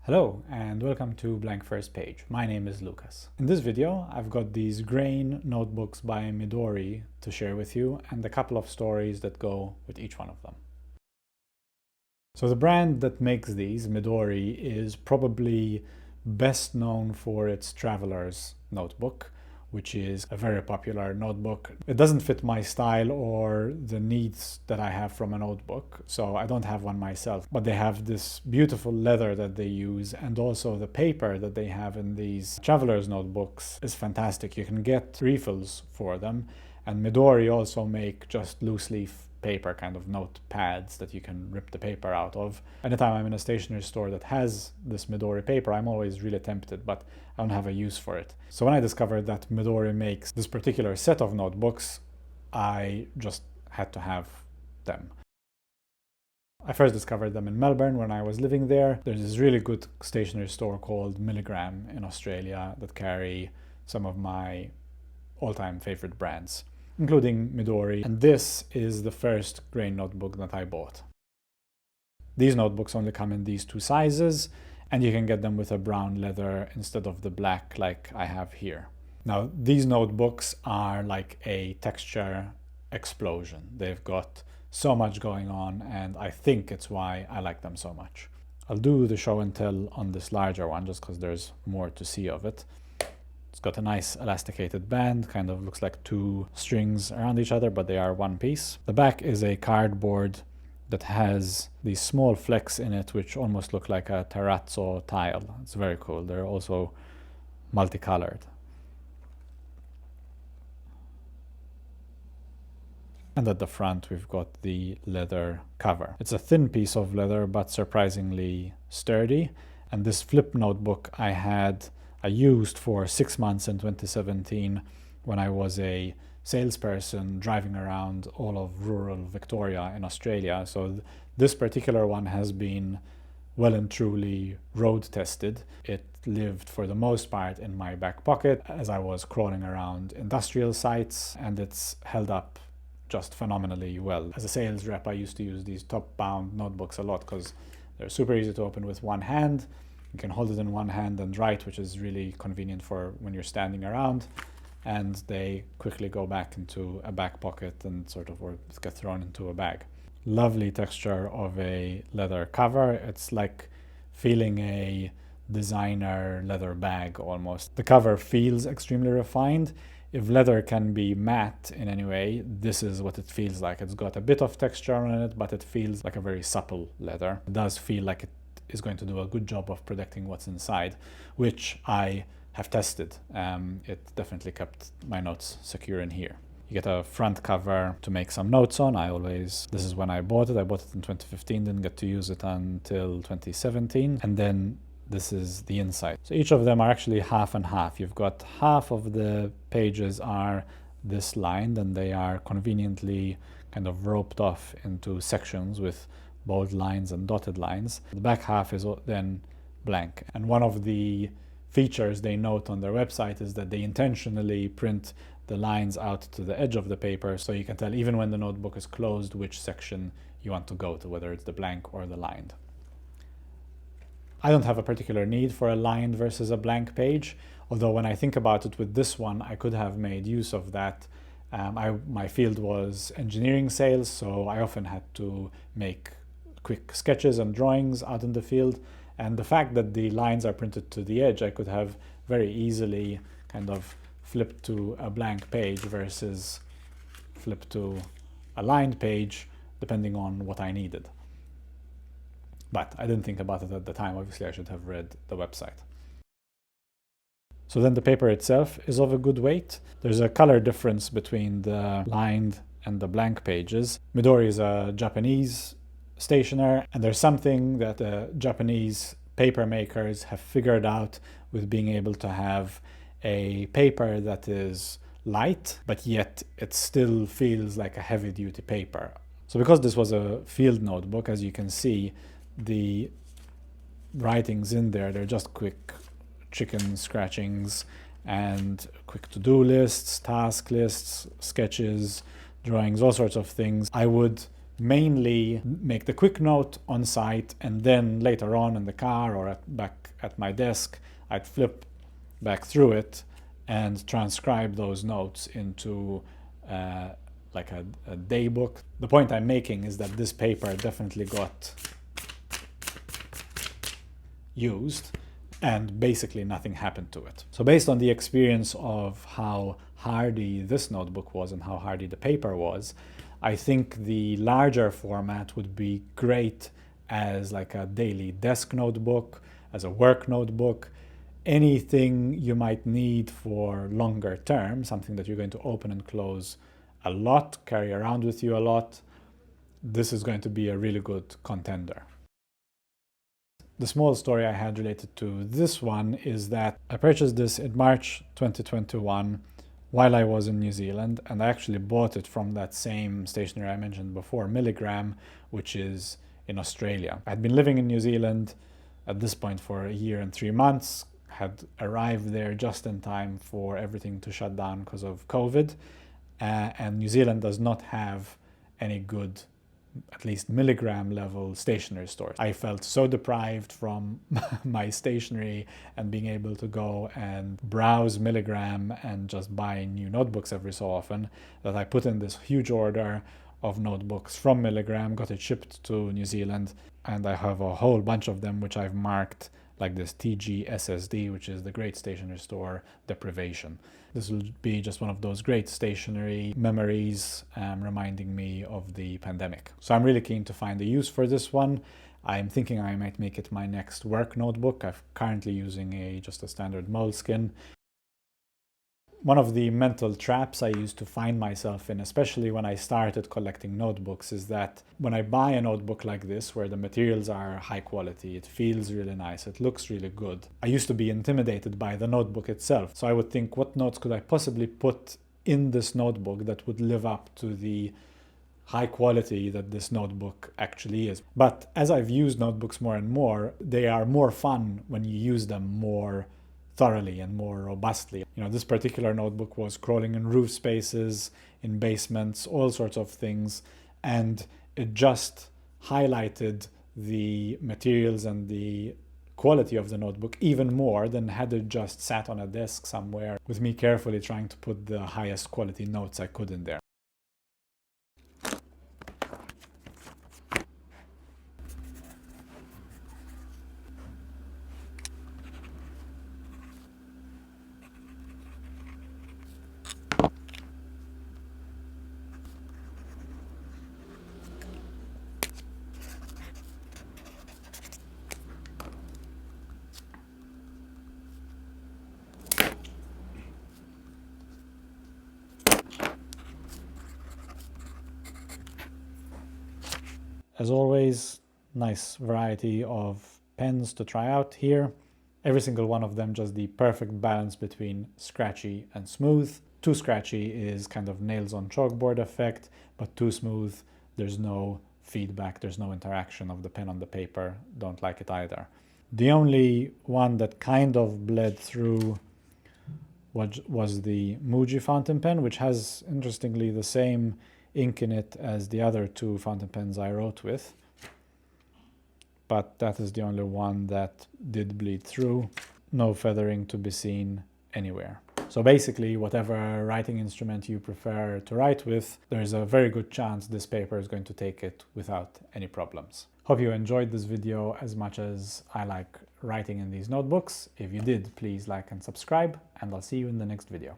Hello and welcome to Blank First Page. My name is Lucas. In this video, I've got these grain notebooks by Midori to share with you and a couple of stories that go with each one of them. So the brand that makes these, Midori, is probably best known for its Traveler's notebook, which is a very popular notebook. It doesn't fit my style or the needs that I have from a notebook, so I don't have one myself. But they have this beautiful leather that they use, and also the paper that they have in these Traveler's notebooks is fantastic. You can get refills for them, and Midori also make just loose leaf paper kind of notepads that you can rip the paper out of. Anytime I'm in a stationery store that has this Midori paper, I'm always really tempted, but I don't have a use for it. So when I discovered that Midori makes this particular set of notebooks, I just had to have them. I first discovered them in Melbourne when I was living there. There's this really good stationery store called Milligram in Australia that carry some of my all-time favorite brands, including Midori, and this is the first grain notebook that I bought. These notebooks only come in these two sizes, and you can get them with a brown leather instead of the black like I have here. Now, these notebooks are like a texture explosion. They've got so much going on, and I think it's why I like them so much. I'll do the show and tell on this larger one just because there's more to see of it. It's got a nice elasticated band, kind of looks like two strings around each other, but they are one piece. The back is a cardboard that has these small flecks in it, which almost look like a terrazzo tile. It's very cool. They're also multicolored. And at the front, we've got the leather cover. It's a thin piece of leather, but surprisingly sturdy. And this flip notebook I used for 6 months in 2017 when I was a salesperson driving around all of rural Victoria in Australia. So this particular one has been well and truly road tested. It lived for the most part in my back pocket as I was crawling around industrial sites, and it's held up just phenomenally well. As a sales rep, I used to use these top-bound notebooks a lot because they're super easy to open with one hand. You can hold it in one hand and write, which is really convenient for when you're standing around, and they quickly go back into a back pocket and sort of or get thrown into a bag. Lovely texture of a leather cover. It's like feeling a designer leather bag almost. The cover feels extremely refined. If leather can be matte in any way, this is what it feels like. It's got a bit of texture on it, but it feels like a very supple leather. It does feel like it is going to do a good job of protecting what's inside, which I have tested. It definitely kept my notes secure in here. You get a front cover to make some notes on. This is when I bought it. I bought it in 2015, didn't get to use it until 2017. And then this is the inside. So each of them are actually half and half. You've got half of the pages are this lined, and they are conveniently kind of roped off into sections with bold lines and dotted lines. The back half is then blank. And one of the features they note on their website is that they intentionally print the lines out to the edge of the paper so you can tell even when the notebook is closed which section you want to go to, whether it's the blank or the lined. I don't have a particular need for a lined versus a blank page, although when I think about it with this one, I could have made use of that. My field was engineering sales, so I often had to make quick sketches and drawings out in the field, and the fact that the lines are printed to the edge, I could have very easily kind of flipped to a blank page versus flip to a lined page depending on what I needed. But I didn't think about it at the time. Obviously I should have read the website. So then the paper itself is of a good weight. There's a color difference between the lined and the blank pages. Midori is a Japanese stationer, and there's something that Japanese paper makers have figured out with being able to have a paper that is light, but yet it still feels like a heavy-duty paper. So because this was a field notebook, as you can see, the writings in there, they're just quick chicken scratchings and quick to-do lists, task lists, sketches, drawings, all sorts of things. I would mainly make the quick note on site, and then later on in the car or back at my desk, I'd flip back through it and transcribe those notes into like a day book. The point I'm making is that this paper definitely got used and basically nothing happened to it. So based on the experience of how hardy this notebook was and how hardy the paper was, I think the larger format would be great as like a daily desk notebook, as a work notebook, anything you might need for longer term, something that you're going to open and close a lot, carry around with you a lot. This is going to be a really good contender. The small story I had related to this one is that I purchased this in March 2021 while I was in New Zealand, and I actually bought it from that same stationery I mentioned before, Milligram, which is in Australia. I'd been living in New Zealand at this point for a year and 3 months, had arrived there just in time for everything to shut down because of COVID, and New Zealand does not have any good, at least milligram level stationery stores. I felt so deprived from my stationery and being able to go and browse Milligram and just buy new notebooks every so often that I put in this huge order of notebooks from Milligram, got it shipped to New Zealand, and I have a whole bunch of them which I've marked like this TGSSD, which is the Great Stationery Store Deprivation. This will be just one of those great stationery memories reminding me of the pandemic. So I'm really keen to find a use for this one. I'm thinking I might make it my next work notebook. I'm currently using just a standard moleskin. One of the mental traps I used to find myself in, especially when I started collecting notebooks, is that when I buy a notebook like this, where the materials are high quality, it feels really nice, it looks really good, I used to be intimidated by the notebook itself. So I would think, what notes could I possibly put in this notebook that would live up to the high quality that this notebook actually is? But as I've used notebooks more and more, they are more fun when you use them more thoroughly and more robustly. You know, this particular notebook was crawling in roof spaces, in basements, all sorts of things, and it just highlighted the materials and the quality of the notebook even more than had it just sat on a desk somewhere with me carefully trying to put the highest quality notes I could in there. As always, nice variety of pens to try out here. Every single one of them just the perfect balance between scratchy and smooth. Too scratchy is kind of nails on chalkboard effect, but too smooth, there's no feedback, there's no interaction of the pen on the paper. Don't like it either. The only one that kind of bled through was the Muji fountain pen, which has, interestingly, the same ink in it as the other two fountain pens I wrote with. But that is the only one that did bleed through. No feathering to be seen anywhere. So basically, whatever writing instrument you prefer to write with, there's a very good chance this paper is going to take it without any problems. Hope you enjoyed this video as much as I like writing in these notebooks. If you did, please like and subscribe, and I'll see you in the next video.